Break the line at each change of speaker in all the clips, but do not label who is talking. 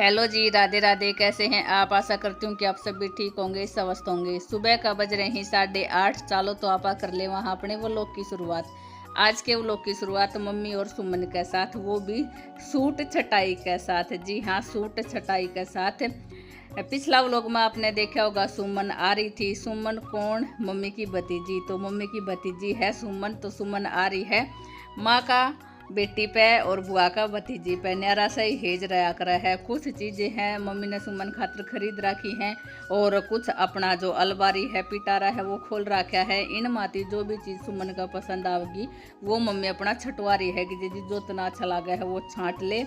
Hello जी, राधे राधे। कैसे हैं आप? आशा करती हूँ कि आप सब भी ठीक होंगे, स्वस्थ होंगे। सुबह का बज रहे हैं 8:30। चालो तो आपा कर ले वहाँ अपने व्लॉग की शुरुआत। आज के व्लॉग की शुरुआत मम्मी और सुमन के साथ, वो भी सूट छटाई के साथ। जी हाँ, सूट छटाई के साथ। पिछला व्लॉग में आपने देखा होगा, सुमन आ रही थी। सुमन कौन? मम्मी की भतीजी। तो मम्मी की भतीजी है सुमन। तो सुमन आ रही है माँ का बेटी पे और बुआ का भतीजी पे। न्यारा सा ही हेज रहा करा है। कुछ चीज़ें हैं मम्मी ने सुमन खातिर खरीद रखी हैं, और कुछ अपना जो अलमारी है पिटारा है वो खोल रखा है। इन माती जो भी चीज़ सुमन का पसंद आएगी वो मम्मी अपना छटवा रही है कि जी जो तना अच्छा लगा है वो छांट ले।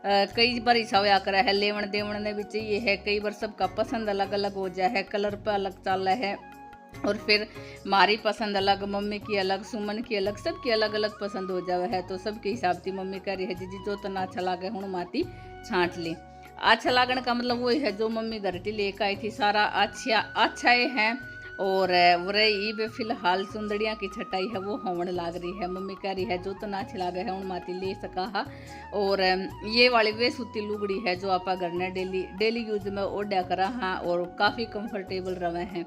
कई बार ऐसा होया करा है, लेवन देवन ने भी चाहिए है। कई बार सबका पसंद अलग अलग हो जाए है, कलर पे अलग चल रहा है, और फिर हमारी पसंद अलग, मम्मी की अलग, सुमन की अलग, सबकी अलग अलग पसंद हो जावे है। तो सबके हिसाब से मम्मी कह रही है जी जो तना अच्छा लगे हूँ माती छांट ली। अच्छा लागण का मतलब वही है जो मम्मी घर टी लेकर आई थी, सारा अच्छा हैं। और वरे ये फिलहाल सुंदड़िया की छटाई है वो होवन लाग रही है। मम्मी कह रही है जो तना अच्छी लागे है उन माती ले सका हा। और ये वाली वे सूती लुगड़ी है जो आप घर ने डेली यूज में ओढ़ा करा हाँ, और काफ़ी कंफर्टेबल रवे हैं।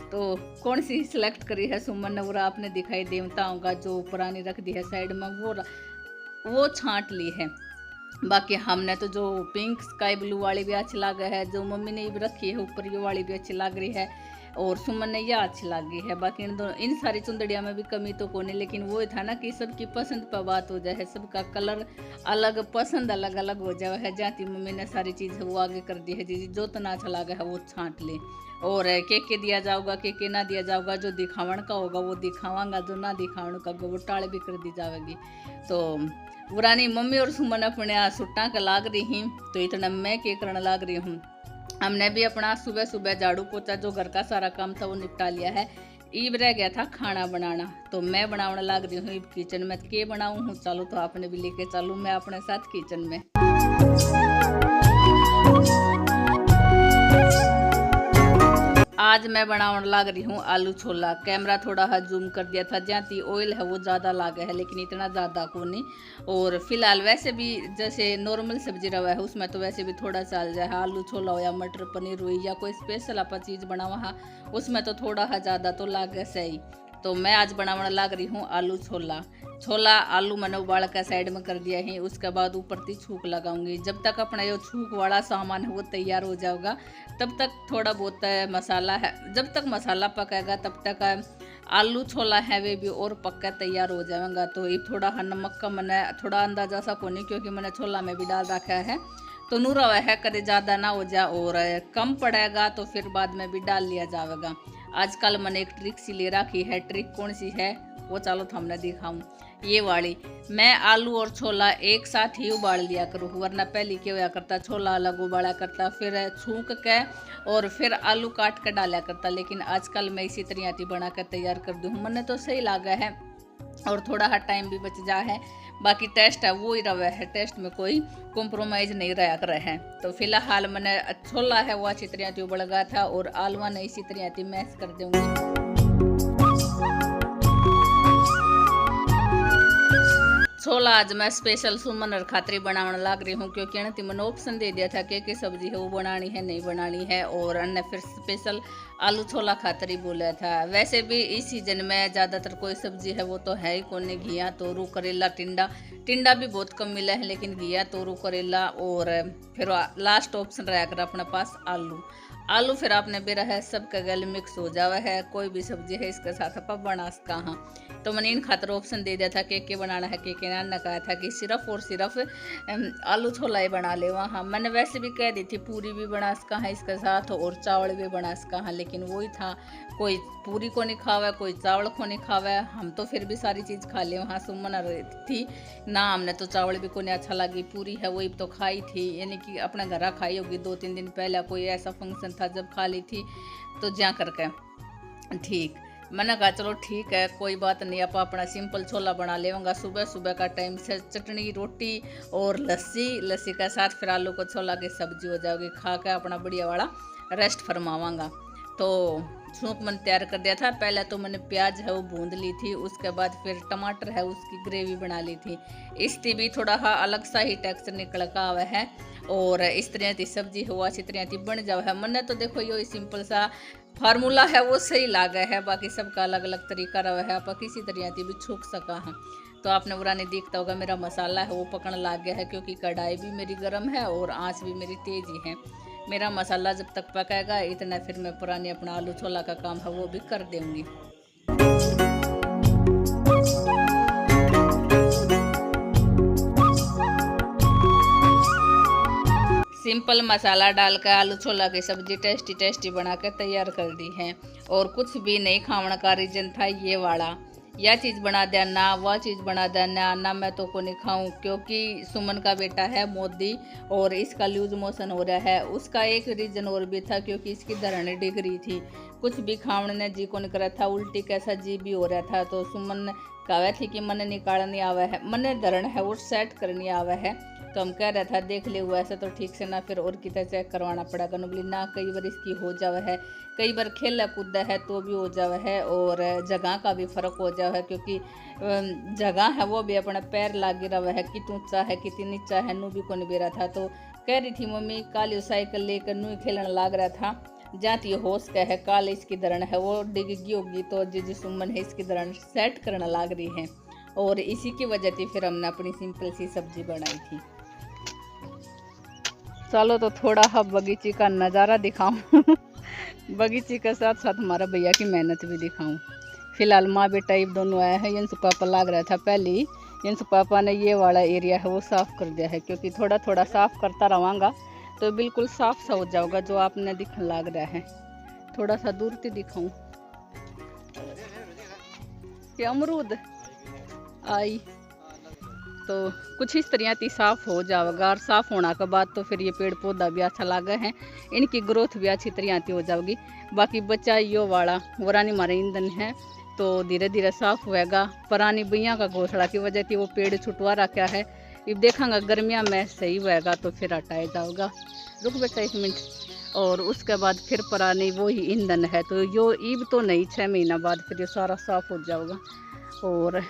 तो कौन सी सिलेक्ट करी है सुमन ने, वो आपने दिखाई देवताओं का जो पुरानी रख दी है साइड में, वो छांट ली है। बाकी हमने तो जो पिंक स्काई ब्लू वाली भी अच्छी लग है, जो मम्मी ने भी रखी है ऊपर, ये वाली भी अच्छी लग रही है, और सुमन ने यह अच्छी लगी है। बाकी इन सारी चुंदड़िया में भी कमी तो कोने, लेकिन वो था ना कि सबकी पसंद पर बात हो जाए, सबका कलर अलग, पसंद अलग अलग हो जाए है। जाती मम्मी ने सारी चीज़ वो आगे कर दी है जी जो तना अच्छा लगा है वो छांट ले। और के दिया जाऊगा, के ना दिया जाऊगा। जो दिखावन का होगा वो दिखावांगा, जो ना दिखावन का होगा वो टाल भी कर दी जाएगी। तो पुरानी मम्मी और सुमन अपने सुट्टा का लाग रही हूँ, तो इतना मैं के करने लाग रही हूँ। हमने भी अपना सुबह सुबह झाड़ू पोछा जो घर का सारा काम था वो निपटा लिया है। ईब रह गया था खाना बनाना, तो मैं बनाने लग रही हूँ किचन में। के बनाऊँ हूँ, चलो तो आपने भी लेके चलूँ मैं अपने साथ किचन में। आज मैं बनाने लग रही हूँ आलू छोला। कैमरा थोड़ा सा जूम कर दिया था, जहाँ ऑयल है वो ज़्यादा लागे है, लेकिन इतना ज़्यादा को नहीं। और फिलहाल वैसे भी जैसे नॉर्मल सब्जी रवा है उसमें तो वैसे भी थोड़ा चल जाए। आलू छोला हो या मटर पनीर हुई या कोई स्पेशल आप चीज़ बनावा है उसमें तो थोड़ा सा ज़्यादा तो लागे सही। तो मैं आज बनाने लग रही हूँ आलू छोला। आलू मैंने उबाल कर साइड में कर दिया है, उसके बाद ऊपर ती छूक लगाऊंगी। जब तक अपना ये छूक वाला सामान है वो तैयार हो जाएगा तब तक थोड़ा बहुत मसाला है, जब तक मसाला पकेगा तब तक आलू छोला है वे भी और पक्का तैयार हो जाएगा। तो ये थोड़ा नमक का मैंने थोड़ा अंदाजा सा को नहीं, क्योंकि मैंने छोला में भी डाल रखा है, तो नूरा हुआ है कदे ज़्यादा ना हो जाए, और कम पड़ेगा तो फिर बाद में भी डाल लिया जाएगा। आजकल मैंने एक ट्रिक सी ले रखी है। ट्रिक कौन सी है वो चलो तो हमने दिखाऊँ। ये वाली, मैं आलू और छोला एक साथ ही उबाल लिया करूँ, वरना पहले क्या होया करता छोला अलग उबाला करता, फिर छूक के और फिर आलू काट कर डाला करता। लेकिन आजकल मैं इसी तरह बना कर तैयार कर दूँ, मैंने तो सही लगा है और थोड़ा सा टाइम भी बच जा है। बाकी टेस्ट है वो ही रहा है, टेस्ट में कोई कॉम्प्रोमाइज़ नहीं रहा कर है। तो फिलहाल मैंने छोला है वो अच्छी तरह उबल गया था, और आलूआ ने इसी तरह मैश कर दूँगी। छोला आज मैं स्पेशल सुमन और खातरी बनाने लग रही हूँ, क्योंकि ने मैंने ऑप्शन दे दिया था कि सब्जी है वो बनानी है नहीं बनानी है, और अन्य फिर स्पेशल आलू छोला खातरी बोला था। वैसे भी इस सीजन में ज़्यादातर कोई सब्जी है वो तो है ही कौन, घिया तोरू करेला टिंडा भी बहुत कम मिला है, लेकिन घिया तोरू करेला, और फिर लास्ट ऑप्शन रहा कर अपने पास आलू फिर आपने बेरा है सबका गल मिक्स हो जावा है। कोई भी सब्जी है इसके साथ आप बना सका हाँ। तो मैंने इन खातर ऑप्शन दे दिया था के बनाना है, के ना कहा था कि सिर्फ और सिर्फ आलू छोला ही बना ले वहाँ। मैंने वैसे भी कह दी थी पूरी भी बना सका है इसके साथ, और चावल भी बना सका है, लेकिन वही था कोई पूरी को नहीं खावा, कोई चावल को नहीं खावा। हम तो फिर भी सारी चीज़ खा ले वहाँ। सुमन थी ना, हमने तो चावल भी को नहीं अच्छा लगी, पूरी है वही तो खाई थी, यानी कि अपने घर खाई होगी 2-3 दिन पहले, कोई ऐसा फंक्शन था जब खा ली थी, तो जा करके ठीक। मैंने कहा चलो ठीक है कोई बात नहीं, आप अपना सिंपल छोला बना लेगा। सुबह सुबह का टाइम से चटनी रोटी और लस्सी के साथ फिर आलू को छोला की सब्जी हो जाएगी, खा के अपना बढ़िया वाला रेस्ट फरमावांगा। तो सूप मैंने तैयार कर दिया था। पहले तो मैंने प्याज है वो भूंद ली थी, उसके बाद फिर टमाटर है उसकी ग्रेवी बना ली थी। इसकी भी थोड़ा अलग सा ही टेक्सचर निकल का हुआ है, और इस तरह की सब्जी हुआ इस तरह की बन जाओ है। मैंने तो देखो यो सिंपल सा फार्मूला है वो सही लागा है, बाकी सबका अलग अलग तरीका रहा है, आप किसी तरह की भी छूक सका है। तो आपने बुरा नहीं देखता होगा मेरा मसाला है वो पकड़ने लग गया है, क्योंकि कढ़ाई भी मेरी गर्म है और आँच भी मेरी तेज ही है। मेरा मसाला जब तक पकेगा इतना फिर मैं पुरानी अपना आलू छोला का काम है वो भी कर दूँगी। सिंपल मसाला डालकर आलू छोला की सब्जी टेस्टी टेस्टी बना कर तैयार कर दी है। और कुछ भी नहीं खाने का रीजन था ये वाला, यह चीज़ बना देना वह चीज़ बना देना ना, मैं तो को नहीं खाऊं क्योंकि सुमन का बेटा है मोदी और इसका लूज मोशन हो रहा है। उसका एक रीज़न और भी था क्योंकि इसकी धरण डिग रही थी, कुछ भी खाने ने जी को नहीं करा था, उल्टी कैसा जी भी हो रहा था। तो सुमन कहा थी कि मन निकालने आवा है, मन धरण है वो सेट करने आवा है। तो हम कह रहा था देख ले हुआ ऐसा तो ठीक से ना फिर और कितना चेक करवाना पड़ेगा नुबली ना, कई बार इसकी हो जावा है, कई बार खेला कूदा है तो भी हो जावा है और जगह का भी फर्क हो जावा है, क्योंकि जगह है वो भी अपना पैर लागे रहा है कि ऊंचा है कि नीचा है नू भी को नहीं बेरा था। तो कह रही थी मम्मी काली साइकिल लेकर नू खेलने लाग रहा था, जाती होश का है काल इसकी धरण है वो डिगी होगी तो जी सुमन है इसकी धरण सेट करने लाग रही है। और इसी की वजह थी फिर हमने अपनी सिंपल सी सब्जी बनाई थी। चलो तो थोड़ा हाँ बगीचे का नज़ारा दिखाऊं बगीचे के साथ साथ हमारा भैया की मेहनत भी दिखाऊं। फिलहाल माँ बेटा ये दोनों आया है, यंसु पापा लाग रहा था पहले ही, यंसु पापा ने ये वाला एरिया है वो साफ़ कर दिया है, क्योंकि थोड़ा थोड़ा साफ़ करता रवांगा तो बिल्कुल साफ सा हो जाएगा जो आपने दिखने लग रहा है। थोड़ा सा दूर से दिखाऊं कि अमरूद आई तो कुछ इस तरह की साफ़ हो जाएगा, और साफ़ होने के बाद तो फिर ये पेड़ पौधा भी अच्छा लगा है, इनकी ग्रोथ भी अच्छी तरह की हो जाएगी। बाकी बच्चा यो वाला वरानी हमारे ईंधन है तो धीरे धीरे साफ़ होएगा। पुरानी भैया का घोसला की वजह थी वो पेड़ छुटवा रखा है, अब देखेंगे गर्मियाँ में सही होएगा तो फिर हटाया जाएगा। रुक बेटा 1 मिनट। और उसके बाद फिर पुरानी वही ईंधन है तो यो ईब तो नहीं 6 महीना बाद फिर ये सारा साफ़ हो जाएगा। और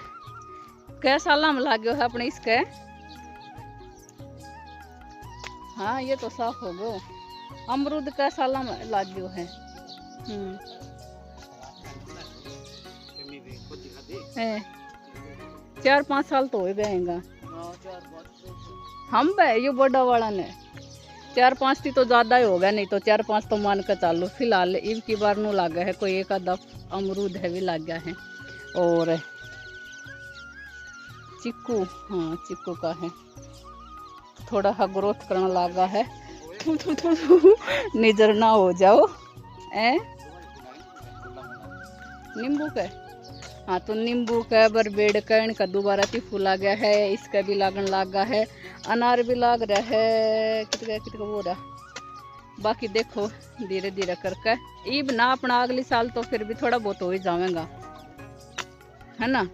कै साल में लाग्यो है अपने इसके, हाँ ये तो साफ हो गो। अमरूद कै साल में लाग्यो है? 4-5 साल तो हो गएगा हम बे ये बड़ा वाला ने 4-5 थी तो ज़्यादा ही होगा, नहीं तो 4-5 तो मान कर चालू। फिलहाल ईब की बार नू लागा है कोई एक आधा अमरूद है भी लग गया है। और चिक्कू, हाँ चिक्कू का है थोड़ा सा ग्रोथ करने लगा है नजर ना हो जाओ। नींबू का, हाँ तो नींबू का बरबेड़ का इनका दोबारा तिफू लग गया है, इसका भी लागन लगा है, अनार भी लाग रहा है कितना वो रहा। बाकी देखो धीरे धीरे करके ईब ना अपना अगले साल तो फिर भी थोड़ा बहुत हो ही जाएगा है ना।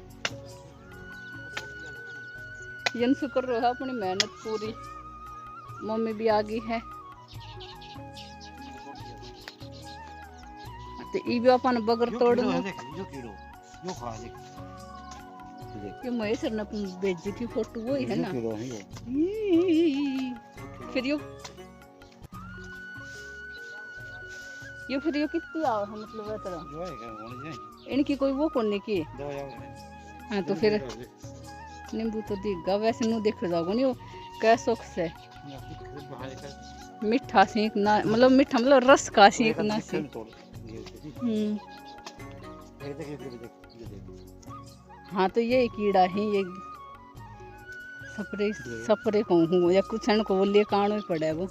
यंसु कर रहा है अपनी मेहनत पूरी, मम्मी भी आ गई है तो ये अपन बगर तोड़ लो। ये महेश ने भेजी थी फोटो वही है ना। फिर यो फिर यो कितनी आओ है मतलब इनकी कोई वो कौन की। हाँ तो फिर नींबू तो दिखगा वैसे नू देख जाओगे नहीं वो कैसो से मीठा सीख ना मतलब मीठा मतलब रस का सीख ना सी। हाँ तो ये कीड़ा है ये सपरे को हूँ या कुछ को वो ले कानो ही पड़े वो।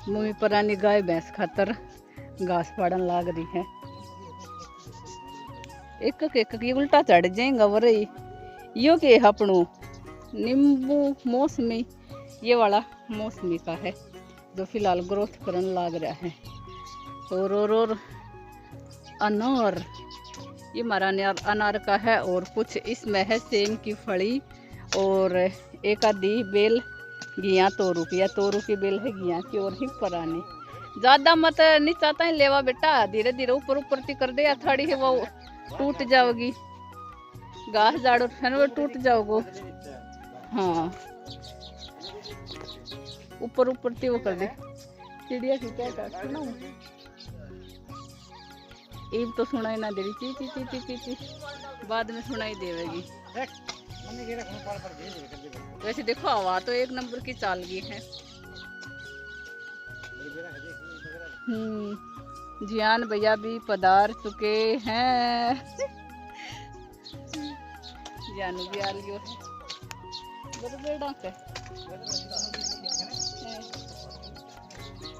मम्मी पुरानी गाय भैंस खातर घास पाड़न लाग रही है, एक की उल्टा चढ़ जाएगा वरई यो के अपनों नींबू मौसमी ये वाला मौसमी का है जो फिलहाल ग्रोथ करने लग रहा है। और अनार ये हमारा अनार का है और कुछ इसमें है सेम की फली और एक आधी बेल घिया तोरू की बेल है घिया की और ही पुरानी। ज़्यादा मत नीचा ही लेवा बेटा, धीरे धीरे ऊपर ऊपर ती कर दे या थोड़ी है वो टूट जाओगी, घास झाड़ो है वो टूट जाओगो। हाँ ऊपर ऊपर थी वो कर दे चिड़िया की क्या सुना ईब तो सुनाई ना दे रही ची ची ची ची ची ची बाद में सुनाई देवेगी। वैसे देखो हवा तो एक नंबर की चाल गई है। जियान भैया भी पधार चुके हैं। जानू भी आ लियो है बेड़ा के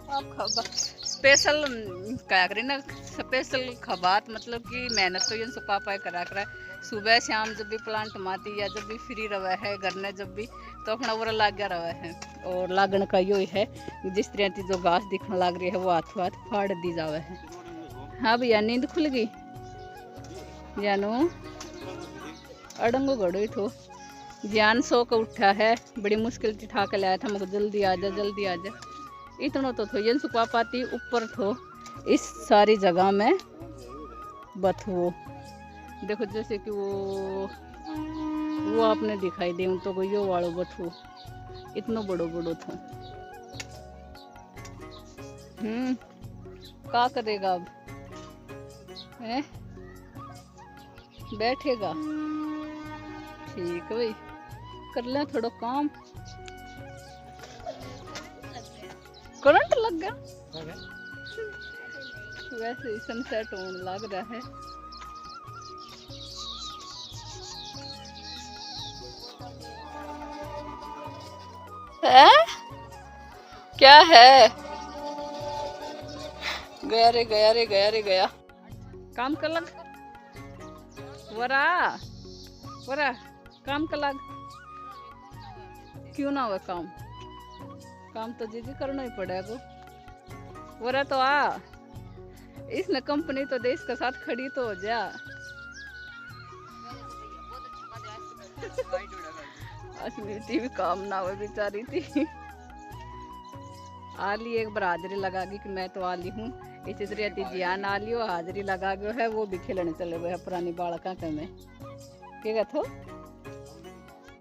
आप खबा स्पेशल क्या करें ना स्पेशल खबात मतलब कि मेहनत तो ये पापा करा करा सुबह शाम जब भी प्लांट माती या जब भी फ्री रहा है घर में जब भी तो अपना वो लाग गया रहा है और लागण का यो है जिस तरह की जो घास दिखने लग रही है वो हाथों हाथ फाड़ दी जावे है। हाँ भैया नींद खुल गई जानू अड़ंगो घड़ो ही थो ज्ञान सो का उठा है बड़ी मुश्किल से ठा के लाया था मुझे जल्दी आ जा इतना तो थो ये सुखा पाती ऊपर थो इस सारी जगह में बथुओ देखो जैसे कि वो आपने दिखाई दे तो कोई यो वालो बथुओ इतना बड़ो बड़ो थो। क्या करेगा अब है बैठेगा ठीक है भाई कर ले थोड़ा काम करंट लग गया वैसे ही सनसेट होने लग रहा है। क्या है गया रे गया काम कर लग वरा काम कर लग क्यों ना हुआ काम तो जी करना ही पड़ेगा वरा तो आ इसने कंपनी तो देश के साथ खड़ी तो हो जा अस्मिति भी काम ना हुए बेचारी थी आली एक बार हाजरी लगा गई कि मैं तो आली हूँ इसी तरह जियान आली हो हाजरी लगा गयो है वो भी खिलने चले गए पुरानी बालका के में क्या कहते हो।